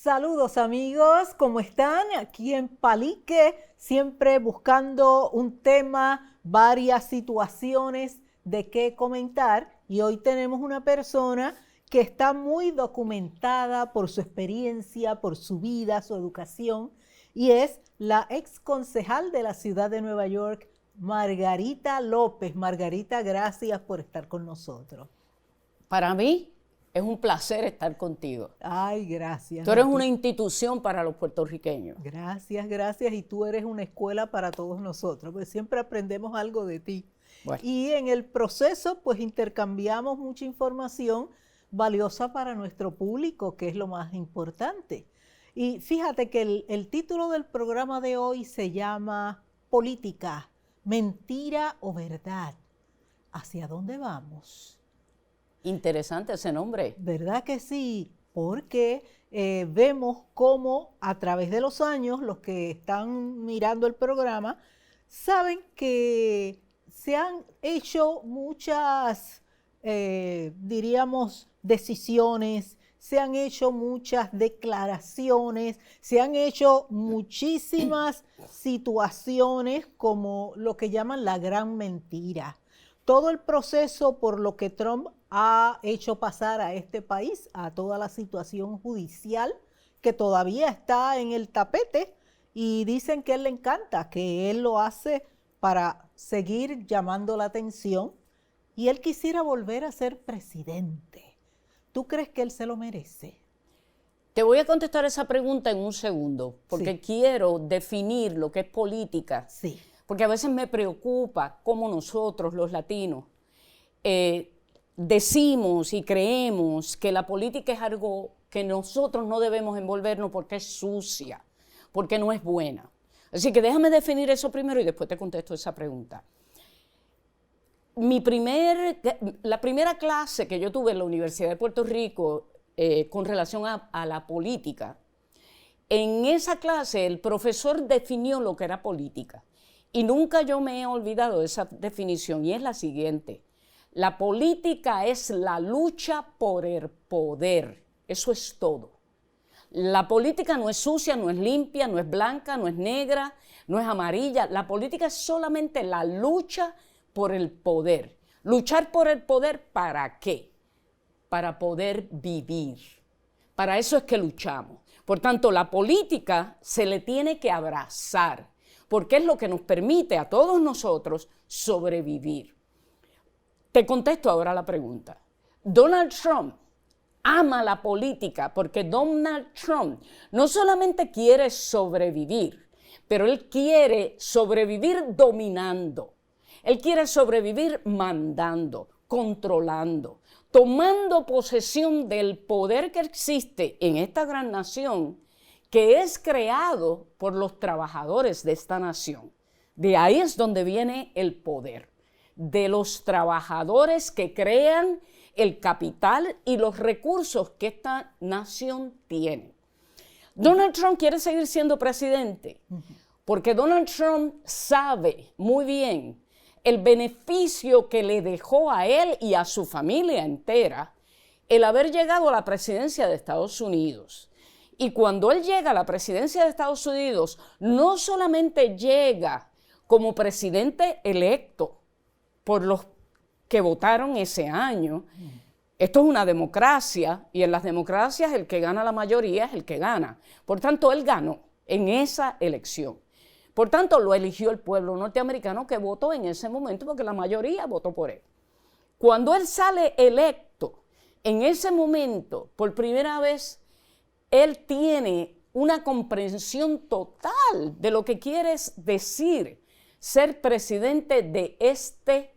Saludos amigos, ¿cómo están? Aquí en Palique, siempre buscando un tema, varias situaciones de qué comentar. Y hoy tenemos una persona que está muy documentada por su experiencia, por su vida, su educación, y es la ex concejal de la ciudad de Nueva York, Margarita López. Margarita, gracias por estar con nosotros. Para mí es un placer estar contigo. Ay, gracias. Tú eres una institución para los puertorriqueños. Gracias, gracias. Y tú eres una escuela para todos nosotros, pues siempre aprendemos algo de ti. Bueno. Y en el proceso, pues intercambiamos mucha información valiosa para nuestro público, que es lo más importante. Y fíjate que el título del programa de hoy se llama Política, mentira o verdad. ¿Hacia dónde vamos? Interesante ese nombre. ¿Verdad que sí? Porque vemos cómo a través de los años, los que están mirando el programa, saben que se han hecho muchas, diríamos, decisiones, se han hecho muchas declaraciones, se han hecho muchísimas situaciones como lo que llaman la gran mentira. Todo el proceso por lo que Trump ha hecho pasar a este país, a toda la situación judicial que todavía está en el tapete, y dicen que a él le encanta, que él lo hace para seguir llamando la atención, y él quisiera volver a ser presidente. ¿Tú crees que él se lo merece? Te voy a contestar esa pregunta en un segundo, porque sí. Quiero definir lo que es política. Sí. Porque a veces me preocupa cómo nosotros, los latinos, decimos y creemos que la política es algo que nosotros no debemos envolvernos porque es sucia, porque no es buena. Así que déjame definir eso primero y después te contesto esa pregunta. La primera clase que yo tuve en la Universidad de Puerto Rico con relación a la política, en esa clase el profesor definió lo que era política. Y nunca yo me he olvidado de esa definición, y es la siguiente: la política es la lucha por el poder, eso es todo. La política no es sucia, no es limpia, no es blanca, no es negra, no es amarilla. La política es solamente la lucha por el poder. ¿Luchar por el poder para qué? Para poder vivir. Para eso es que luchamos. Por tanto, la política se le tiene que abrazar, porque es lo que nos permite a todos nosotros sobrevivir. Te contesto ahora la pregunta. Donald Trump ama la política porque Donald Trump no solamente quiere sobrevivir, pero él quiere sobrevivir dominando. Él quiere sobrevivir mandando, controlando, tomando posesión del poder que existe en esta gran nación, que es creado por los trabajadores de esta nación. De ahí es donde viene el poder, de los trabajadores que crean el capital y los recursos que esta nación tiene. Donald Trump quiere seguir siendo presidente porque Donald Trump sabe muy bien el beneficio que le dejó a él y a su familia entera el haber llegado a la presidencia de Estados Unidos. Y cuando él llega a la presidencia de Estados Unidos, no solamente llega como presidente electo por los que votaron ese año. Esto es una democracia, y en las democracias el que gana la mayoría es el que gana. Por tanto, él ganó en esa elección. Por tanto, lo eligió el pueblo norteamericano que votó en ese momento, porque la mayoría votó por él. Cuando él sale electo, en ese momento, por primera vez, él tiene una comprensión total de lo que quiere decir ser presidente de este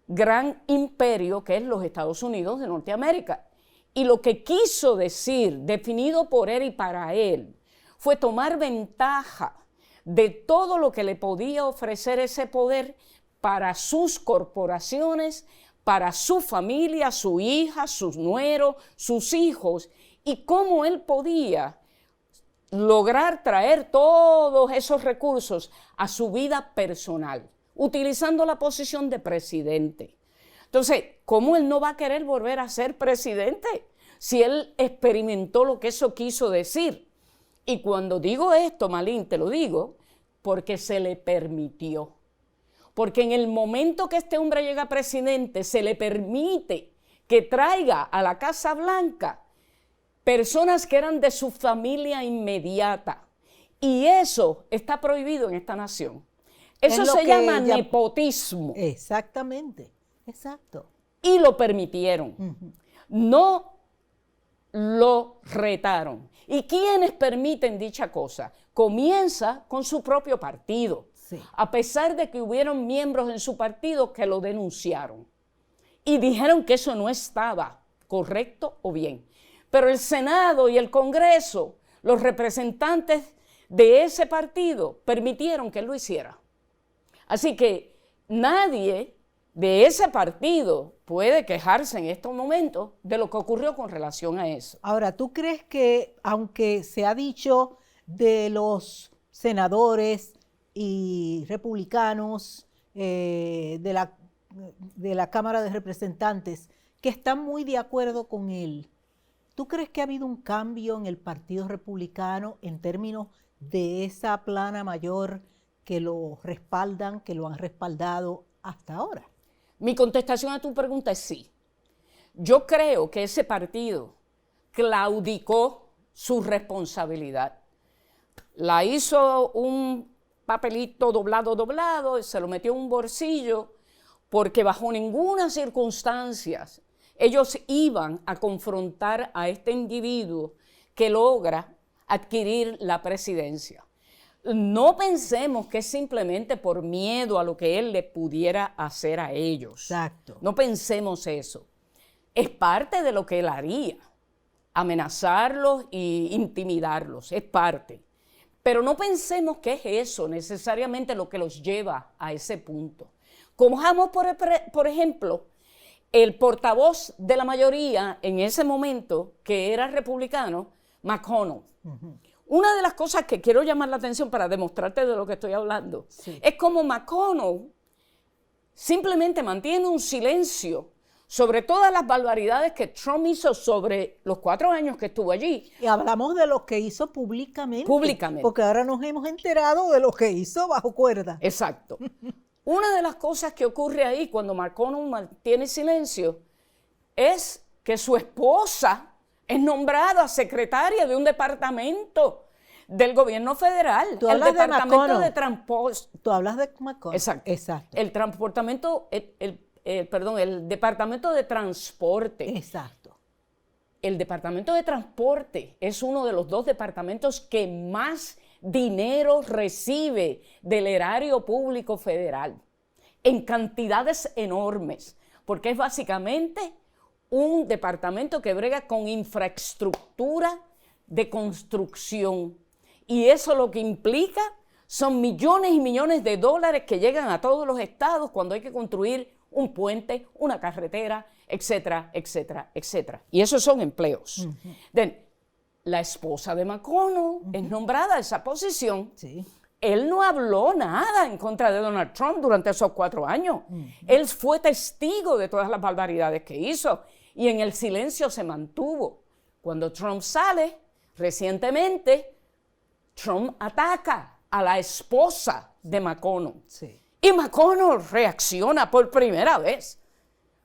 gran imperio que es los Estados Unidos de Norteamérica. Y lo que quiso decir, definido por él y para él, fue tomar ventaja de todo lo que le podía ofrecer ese poder para sus corporaciones, para su familia, su hija, sus nueros, sus hijos, y cómo él podía lograr traer todos esos recursos a su vida personal, utilizando la posición de presidente. Entonces, ¿cómo él no va a querer volver a ser presidente si él experimentó lo que eso quiso decir. Y cuando digo esto, Malín, te lo digo porque se le permitió. Porque en el momento que este hombre llega presidente, se le permite que traiga a la Casa Blanca personas que eran de su familia inmediata. Y eso está prohibido en esta nación. Eso se llama nepotismo. Exactamente, exacto. Y lo permitieron. No lo retaron. ¿Y quiénes permiten dicha cosa? Comienza con su propio partido. Sí. A pesar de que hubieron miembros en su partido que lo denunciaron y dijeron que eso no estaba correcto o bien. Pero el Senado y el Congreso, los representantes de ese partido, permitieron que él lo hiciera. Así que nadie de ese partido puede quejarse en estos momentos de lo que ocurrió con relación a eso. Ahora, ¿tú crees que, aunque se ha dicho de los senadores y republicanos de la Cámara de Representantes que están muy de acuerdo con él, ¿tú crees que ha habido un cambio en el Partido Republicano en términos de esa plana mayor que lo respaldan, que lo han respaldado hasta ahora? Mi contestación a tu pregunta es sí. Yo creo que ese partido claudicó su responsabilidad. La hizo un papelito doblado, y se lo metió en un bolsillo, porque bajo ninguna circunstancia ellos iban a confrontar a este individuo que logra adquirir la presidencia. No pensemos que es simplemente por miedo a lo que él le pudiera hacer a ellos. Exacto. No pensemos eso. Es parte de lo que él haría, amenazarlos e intimidarlos, es parte. Pero no pensemos que es eso necesariamente lo que los lleva a ese punto. Cojamos, por ejemplo, el portavoz de la mayoría en ese momento, que era republicano, McConnell. Una de las cosas que quiero llamar la atención para demostrarte de lo que estoy hablando, es como McConnell simplemente mantiene un silencio sobre todas las barbaridades que Trump hizo sobre los 4 años que estuvo allí. Y hablamos de lo que hizo públicamente. Públicamente. Porque ahora nos hemos enterado de lo que hizo bajo cuerda. Exacto. Una de las cosas que ocurre ahí cuando McConnell mantiene silencio es que su esposa es nombrada secretaria de un departamento del gobierno federal, el Departamento de Transporte. Tú hablas de McConnell. Exacto. Exacto. El Departamento de Transporte. Exacto. El Departamento de Transporte es uno de los 2 departamentos que más dinero recibe del erario público federal, en cantidades enormes, porque es básicamente un departamento que brega con infraestructura de construcción. Y eso lo que implica son millones y millones de dólares que llegan a todos los estados cuando hay que construir un puente, una carretera, etcétera, etcétera, etcétera. Y esos son empleos. La esposa de McConnell es nombrada a esa posición. Sí. Él no habló nada en contra de Donald Trump durante esos 4 años. Él fue testigo de todas las barbaridades que hizo y en el silencio se mantuvo. Cuando Trump sale, recientemente, Trump ataca a la esposa de McConnell. Sí. Y McConnell reacciona por primera vez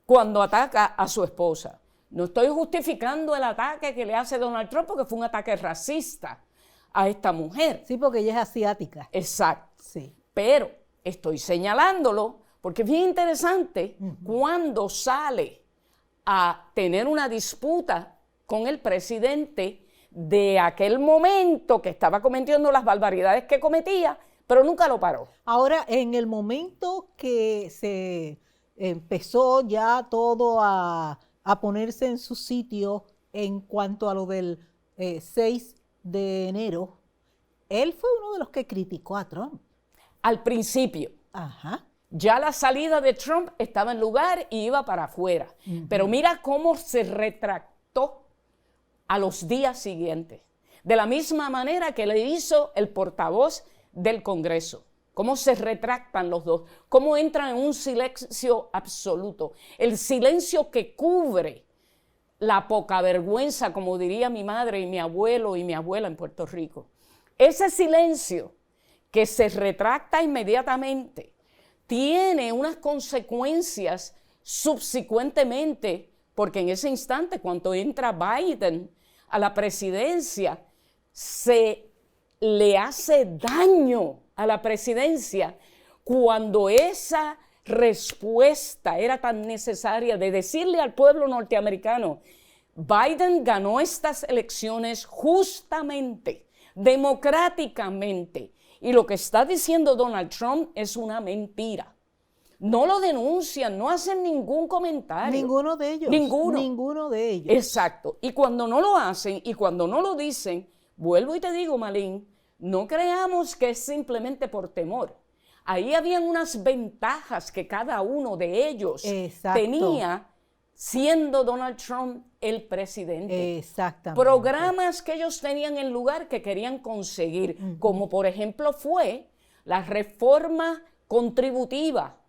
cuando ataca a su esposa. No estoy justificando el ataque que le hace Donald Trump porque fue un ataque racista a esta mujer. Sí, porque ella es asiática. Exacto. Sí. Pero estoy señalándolo porque es bien interesante cuando sale a tener una disputa con el presidente de aquel momento que estaba cometiendo las barbaridades que cometía, pero nunca lo paró. Ahora, en el momento que se empezó ya todo a ponerse en su sitio en cuanto a lo del 6 de enero, él fue uno de los que criticó a Trump. Al principio. Ajá. Ya la salida de Trump estaba en lugar y iba para afuera. Pero mira cómo se retractó a los días siguientes. De la misma manera que le hizo el portavoz del Congreso. Cómo se retractan los dos. Cómo entran en un silencio absoluto. El silencio que cubre la poca vergüenza, como diría mi madre y mi abuelo y mi abuela en Puerto Rico. Ese silencio que se retracta inmediatamente tiene unas consecuencias subsecuentemente, porque en ese instante, cuando entra Biden a la presidencia, se le hace daño a la presidencia cuando esa respuesta era tan necesaria de decirle al pueblo norteamericano: Biden ganó estas elecciones justamente, democráticamente, y lo que está diciendo Donald Trump es una mentira. No lo denuncian, no hacen ningún comentario. Ninguno de ellos. Ninguno de ellos. Exacto. Y cuando no lo hacen y cuando no lo dicen, vuelvo y te digo, Malín, no creamos que es simplemente por temor. Ahí habían unas ventajas que cada uno de ellos tenía siendo Donald Trump el presidente. Exactamente. Programas que ellos tenían en lugar que querían conseguir, como por ejemplo fue la reforma contributiva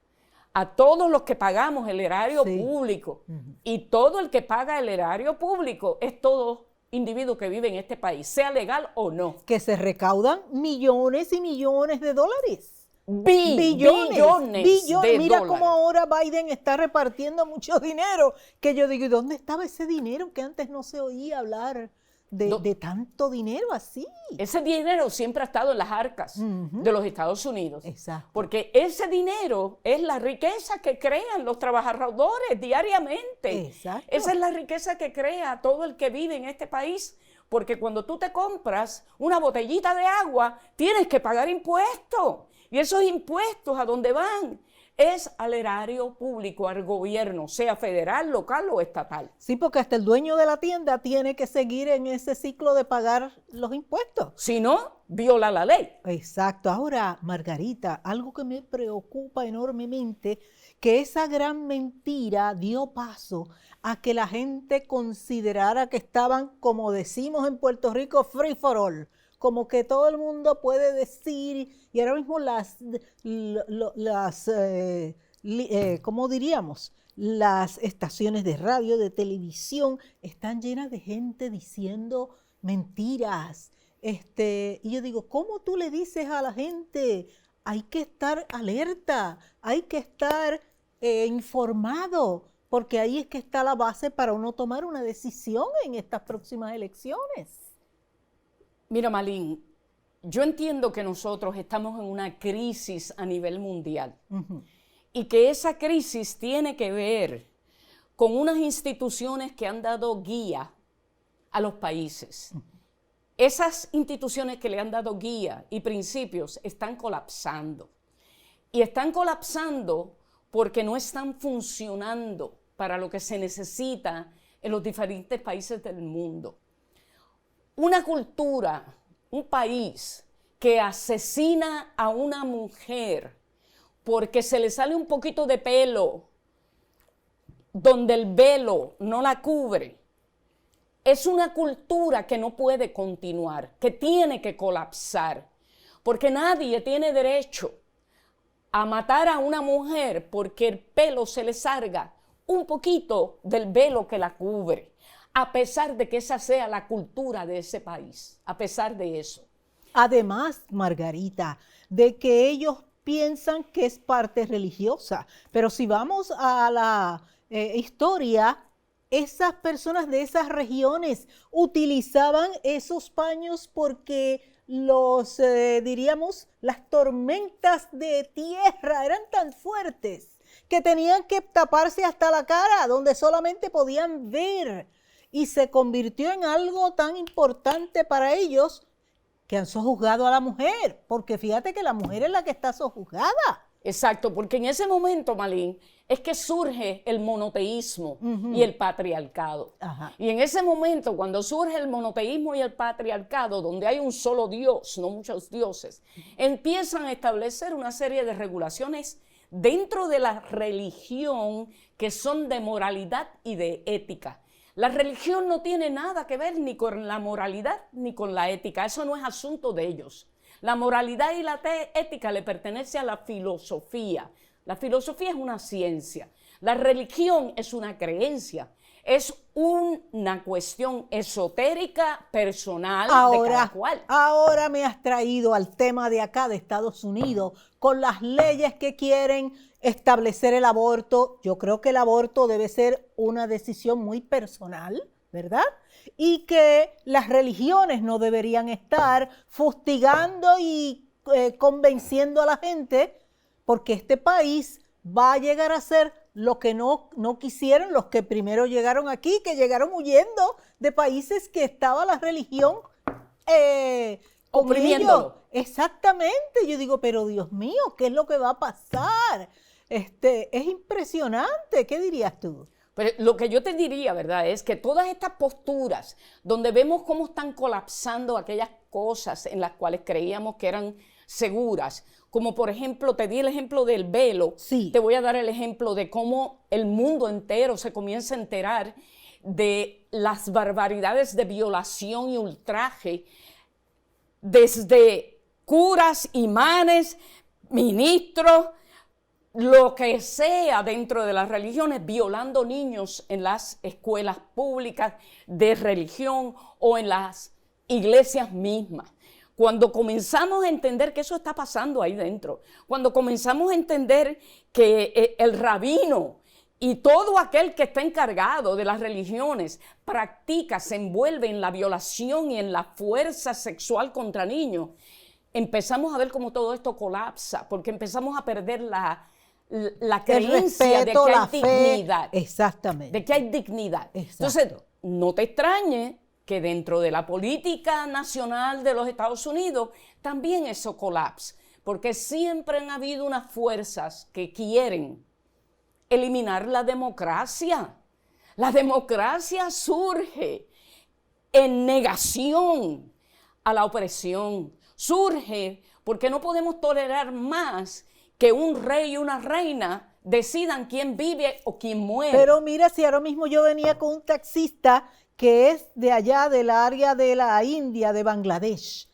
a todos los que pagamos el erario público. Y todo el que paga el erario público es todo individuo que vive en este país, sea legal o no. Que se recaudan millones y millones de dólares. Billones de Mira dólares. cómo ahora Biden está repartiendo mucho dinero, que yo digo, ¿y dónde estaba ese dinero que antes no se oía hablar de tanto dinero así? Ese dinero siempre ha estado en las arcas de los Estados Unidos. Exacto. Porque ese dinero es la riqueza que crean los trabajadores diariamente. Exacto. Esa es la riqueza que crea todo el que vive en este país. Porque cuando tú te compras una botellita de agua, tienes que pagar impuestos. Y esos impuestos, ¿a dónde van? Es al erario público, al gobierno, sea federal, local o estatal. Sí, porque hasta el dueño de la tienda tiene que seguir en ese ciclo de pagar los impuestos. Si no, viola la ley. Exacto. Ahora, Margarita, algo que me preocupa enormemente, que esa gran mentira dio paso a que la gente considerara que estaban, como decimos en Puerto Rico, free for all. Como que todo el mundo puede decir, y ahora mismo ¿cómo diríamos? Las estaciones de radio, de televisión, están llenas de gente diciendo mentiras. Y yo digo, ¿cómo tú le dices a la gente? Hay que estar alerta, hay que estar informado, porque ahí es que está la base para uno tomar una decisión en estas próximas elecciones. Mira, Malín, yo entiendo que nosotros estamos en una crisis a nivel mundial y que esa crisis tiene que ver con unas instituciones que han dado guía a los países. Esas instituciones que le han dado guía y principios están colapsando. Y están colapsando porque no están funcionando para lo que se necesita en los diferentes países del mundo. Una cultura, un país que asesina a una mujer porque se le sale un poquito de pelo donde el velo no la cubre, es una cultura que no puede continuar, que tiene que colapsar, porque nadie tiene derecho a matar a una mujer porque el pelo se le salga un poquito del velo que la cubre, a pesar de que esa sea la cultura de ese país, a pesar de eso. Además, Margarita, de que ellos piensan que es parte religiosa, pero si vamos a la historia, esas personas de esas regiones utilizaban esos paños porque diríamos, las tormentas de tierra eran tan fuertes que tenían que taparse hasta la cara, donde solamente podían ver. Y se convirtió en algo tan importante para ellos que han sojuzgado a la mujer, porque fíjate que la mujer es la que está sojuzgada. Exacto, porque en ese momento, Malín, es que surge el monoteísmo y el patriarcado. Y en ese momento, cuando surge el monoteísmo y el patriarcado, donde hay un solo Dios, no muchos dioses, empiezan a establecer una serie de regulaciones dentro de la religión que son de moralidad y de ética. La religión no tiene nada que ver ni con la moralidad ni con la ética, eso no es asunto de ellos. La moralidad y la ética le pertenece a la filosofía. La filosofía es una ciencia, la religión es una creencia, es una cuestión esotérica personal de cada cual. Ahora me has traído al tema de acá, de Estados Unidos, con las leyes que quieren establecer el aborto. Yo creo que el aborto debe ser una decisión muy personal, ¿verdad? Y que las religiones no deberían estar fustigando y convenciendo a la gente, porque este país va a llegar a ser lo que no quisieron los que primero llegaron aquí, que llegaron huyendo de países que estaba la religión oprimiéndolo. Exactamente. Yo digo, pero Dios mío, ¿qué es lo que va a pasar? Es impresionante. ¿Qué dirías tú? Pero lo que yo te diría, ¿verdad?, es que todas estas posturas donde vemos cómo están colapsando aquellas cosas en las cuales creíamos que eran seguras, como por ejemplo, te di el ejemplo del velo, sí. Te voy a dar el ejemplo de cómo el mundo entero se comienza a enterar de las barbaridades de violación y ultraje, desde curas, imanes, ministros, lo que sea dentro de las religiones, violando niños en las escuelas públicas de religión o en las iglesias mismas. Cuando comenzamos a entender que eso está pasando ahí dentro, cuando comenzamos a entender que el rabino y todo aquel que está encargado de las religiones practica, se envuelve en la violación y en la fuerza sexual contra niños, empezamos a ver cómo todo esto colapsa, porque empezamos a perder la creencia respeto, de que la hay dignidad. Fe. Exactamente. De que hay dignidad. Exacto. Entonces, no te extrañe que dentro de la política nacional de los Estados Unidos también eso colapsa, porque siempre han habido unas fuerzas que quieren eliminar la democracia. La democracia surge en negación a la opresión. Surge porque no podemos tolerar más que un rey y una reina decidan quién vive o quién muere. Pero mira, si ahora mismo yo venía con un taxista que es de allá del área de la India, de Bangladesh.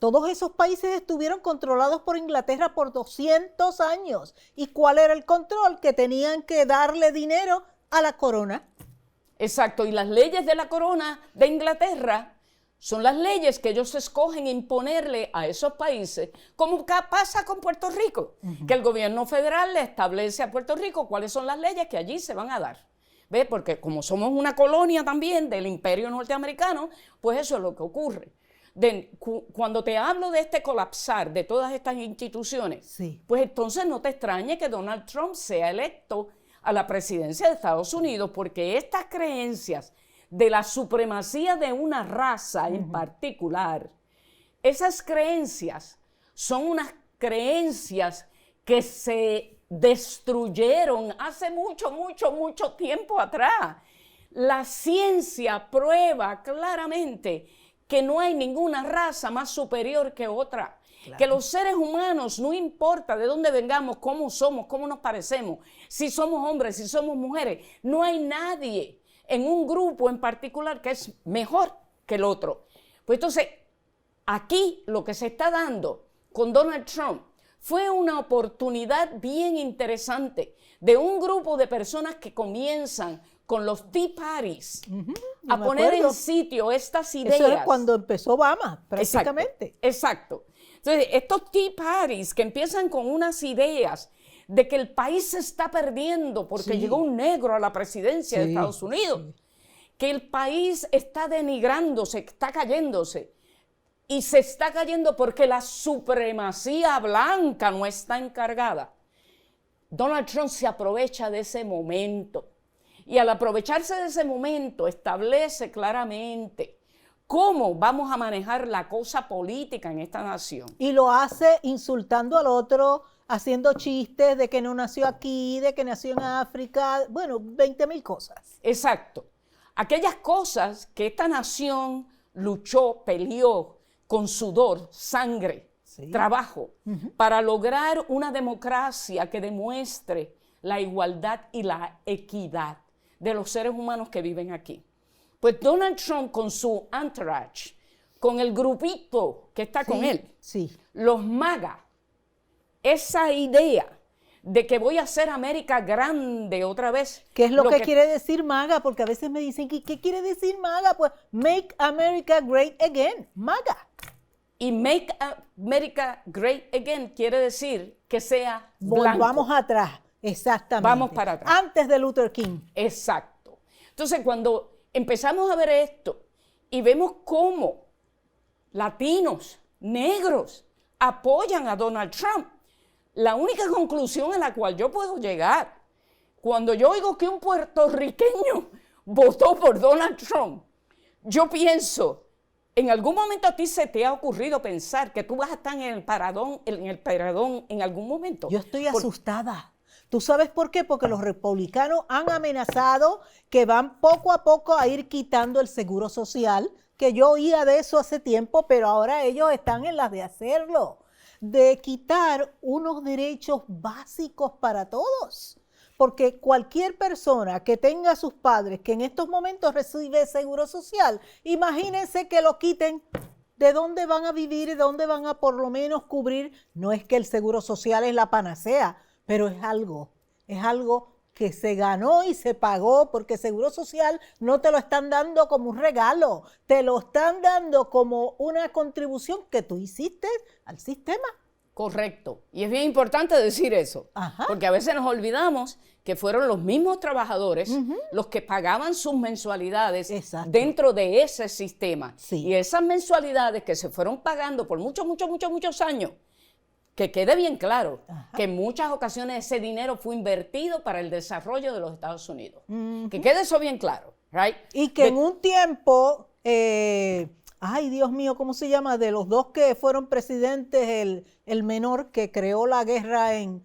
Todos esos países estuvieron controlados por Inglaterra por 200 años. ¿Y cuál era el control? Que tenían que darle dinero a la corona. Exacto, y las leyes de la corona de Inglaterra son las leyes que ellos escogen imponerle a esos países, como pasa con Puerto Rico, que el gobierno federal le establece a Puerto Rico cuáles son las leyes que allí se van a dar. ¿Ves? Porque como somos una colonia también del imperio norteamericano, pues eso es lo que ocurre. Cuando te hablo de este colapsar de todas estas instituciones, sí. Pues entonces no te extrañe que Donald Trump sea electo a la presidencia de Estados Unidos, porque estas creencias de la supremacía de una raza en particular, esas creencias son unas creencias que se destruyeron hace mucho tiempo atrás. La ciencia prueba claramente que no hay ninguna raza más superior que otra. Claro. Que los seres humanos, no importa de dónde vengamos, cómo somos, cómo nos parecemos, si somos hombres, si somos mujeres, no hay nadie en un grupo en particular que es mejor que el otro. Pues entonces, aquí lo que se está dando con Donald Trump fue una oportunidad bien interesante de un grupo de personas que comienzan con los Tea Parties a poner en sitio estas ideas. Eso era cuando empezó Obama, prácticamente. Exacto. Entonces, estos Tea Parties que empiezan con unas ideas de que el país se está perdiendo porque llegó un negro a la presidencia de Estados Unidos, que el país está denigrándose, está cayéndose, y se está cayendo porque la supremacía blanca no está encargada. Donald Trump se aprovecha de ese momento, y al aprovecharse de ese momento establece claramente cómo vamos a manejar la cosa política en esta nación. Y lo hace insultando al otro, haciendo chistes de que no nació aquí, de que nació en África, bueno, 20,000 cosas. Exacto. Aquellas cosas que esta nación luchó, peleó con sudor, sangre, trabajo, para lograr una democracia que demuestre la igualdad y la equidad de los seres humanos que viven aquí. Pues Donald Trump con su entourage, con el grupito que está con él, los MAGA, esa idea de que voy a hacer América grande otra vez. ¿Qué es lo que quiere decir MAGA? Porque a veces me dicen, ¿qué quiere decir MAGA? Pues Make America Great Again, MAGA. Y Make America Great Again quiere decir que sea blanco. Volvamos atrás, exactamente. Vamos para atrás. Antes de Luther King. Exacto. Entonces, cuando empezamos a ver esto y vemos cómo latinos, negros, apoyan a Donald Trump, la única conclusión a la cual yo puedo llegar, cuando yo oigo que un puertorriqueño votó por Donald Trump, yo pienso, en algún momento a ti se te ha ocurrido pensar que tú vas a estar en el paradón en algún momento. Yo estoy asustada. ¿Tú sabes por qué? Porque los republicanos han amenazado que van poco a poco a ir quitando el seguro social, que yo oía de eso hace tiempo, pero ahora ellos están en las de hacerlo, de quitar unos derechos básicos para todos. Porque cualquier persona que tenga a sus padres que en estos momentos recibe seguro social, imagínense que lo quiten. ¿De dónde van a vivir y de dónde van a por lo menos cubrir? No es que el seguro social es la panacea, pero es algo que se ganó y se pagó, porque seguro social no te lo están dando como un regalo, te lo están dando como una contribución que tú hiciste al sistema. Correcto. Y es bien importante decir eso, Ajá. porque a veces nos olvidamos que fueron los mismos trabajadores los que pagaban sus mensualidades dentro de ese sistema. Sí. Y esas mensualidades que se fueron pagando por muchos años, que quede bien claro que en muchas ocasiones ese dinero fue invertido para el desarrollo de los Estados Unidos. Que quede eso bien claro, right? Y que en un tiempo, ay Dios mío, ¿cómo se llama? De los dos que fueron presidentes, el menor que creó la guerra en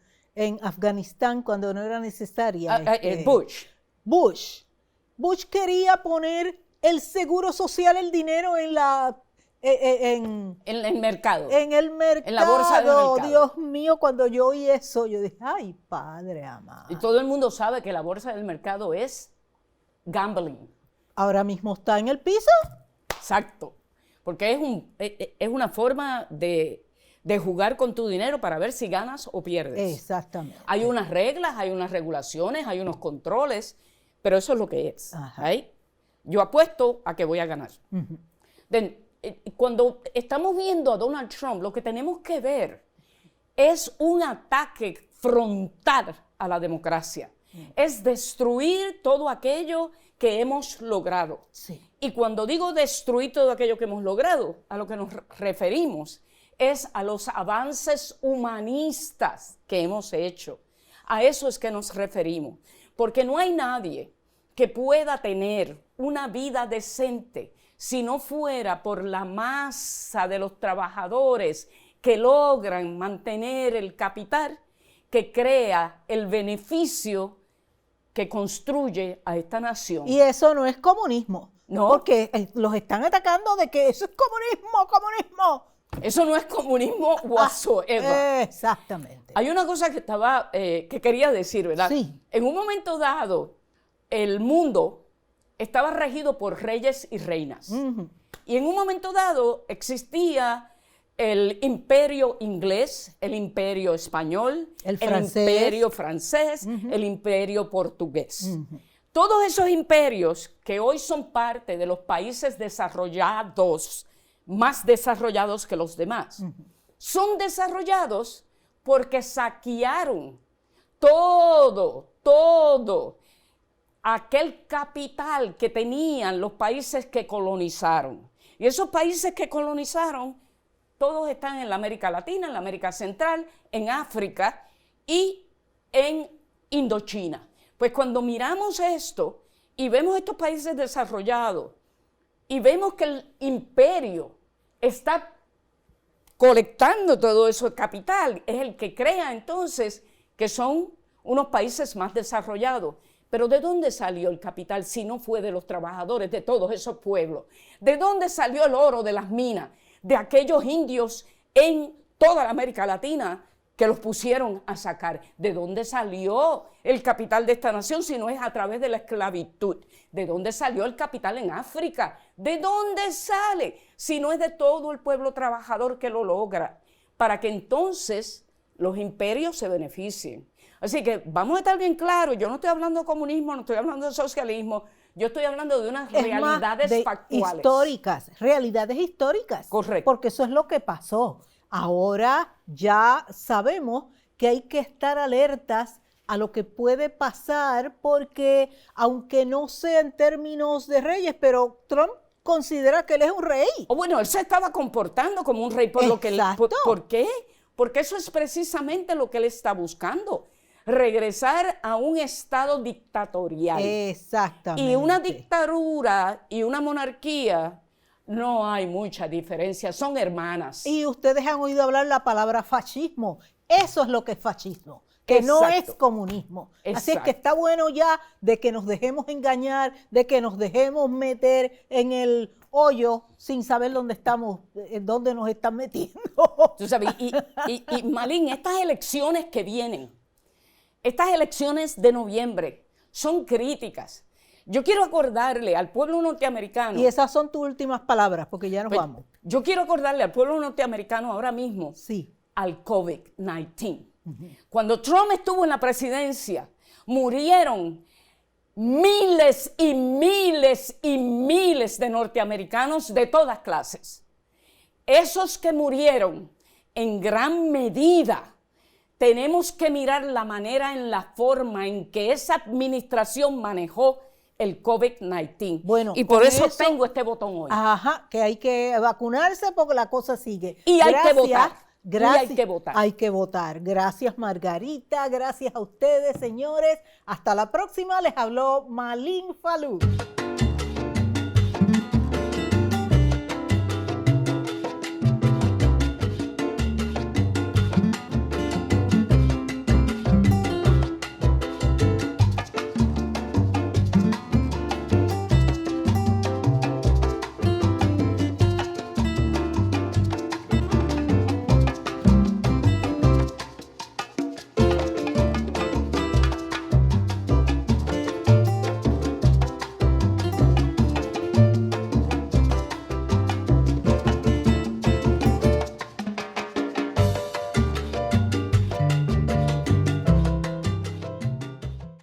Afganistán cuando no era necesaria. Bush. Bush quería poner el seguro social, el dinero en el mercado. En el mercado. En la bolsa del mercado. Dios mío, cuando yo oí eso, yo dije, ay, padre amado. Y todo el mundo sabe que la bolsa del mercado es gambling. Ahora mismo está en el piso. Exacto. Porque es una forma de jugar con tu dinero para ver si ganas o pierdes. Exactamente. Hay unas reglas, hay unas regulaciones, hay unos controles, pero eso es lo que es. ¿Right? Yo apuesto a que voy a ganar. Cuando estamos viendo a Donald Trump, lo que tenemos que ver es un ataque frontal a la democracia. Es destruir todo aquello que hemos logrado. Sí. Y cuando digo destruir todo aquello que hemos logrado, a lo que nos referimos es a los avances humanistas que hemos hecho. A eso es que nos referimos. Porque no hay nadie que pueda tener una vida decente si no fuera por la masa de los trabajadores que logran mantener el capital que crea el beneficio que construye a esta nación. Y eso no es comunismo. No. Porque los están atacando de que eso es comunismo. Eso no es comunismo whatsoever. Exactamente. Hay una cosa que quería decir, ¿verdad? Sí. En un momento dado, el mundo estaba regido por reyes y reinas. Y en un momento dado existía el imperio inglés, el imperio español, el imperio francés, el imperio portugués. Todos esos imperios que hoy son parte de los países desarrollados, más desarrollados que los demás, son desarrollados porque saquearon todo aquel capital que tenían los países que colonizaron. Y esos países que colonizaron, todos están en la América Latina, en la América Central, en África y en Indochina. Pues cuando miramos esto y vemos estos países desarrollados y vemos que el imperio está colectando todo ese capital, es el que crea entonces que son unos países más desarrollados. Pero ¿de dónde salió el capital si no fue de los trabajadores de todos esos pueblos? ¿De dónde salió el oro de las minas? De aquellos indios en toda la América Latina que los pusieron a sacar. ¿De dónde salió el capital de esta nación si no es a través de la esclavitud? ¿De dónde salió el capital en África? ¿De dónde sale si no es de todo el pueblo trabajador que lo logra? Para que entonces los imperios se beneficien. Así que vamos a estar bien claros, yo no estoy hablando de comunismo, no estoy hablando de socialismo, yo estoy hablando de unas realidades de factuales. Históricas, realidades históricas. Correcto. Porque eso es lo que pasó. Ahora ya sabemos que hay que estar alertas a lo que puede pasar porque, aunque no sea en términos de reyes, pero Trump considera que él es un rey. O bueno, él se estaba comportando como un rey, por lo que ¿por qué? Porque eso es precisamente lo que él está buscando. Regresar a un estado dictatorial. Exactamente. Y una dictadura y una monarquía, no hay mucha diferencia, son hermanas. Y ustedes han oído hablar la palabra fascismo. Eso es lo que es fascismo, que no es comunismo. Así es que está bueno ya de que nos dejemos engañar, de que nos dejemos meter en el hoyo sin saber dónde estamos, dónde nos están metiendo. Tú sabes, y Malín, estas elecciones que vienen, estas elecciones de noviembre son críticas. Yo quiero acordarle al pueblo norteamericano. Y esas son tus últimas palabras, porque ya nos vamos. Yo quiero acordarle al pueblo norteamericano ahora mismo sí. al COVID-19. Cuando Trump estuvo en la presidencia, murieron miles y miles y miles de norteamericanos de todas clases. Esos que murieron, en gran medida, tenemos que mirar la manera en la forma en que esa administración manejó el COVID-19. Bueno, y por eso tengo este botón hoy. Ajá, que hay que vacunarse porque la cosa sigue. Y hay que votar. Gracias. Y hay que votar. Hay que votar. Gracias, Margarita. Gracias a ustedes, señores. Hasta la próxima. Les habló Malin Falú.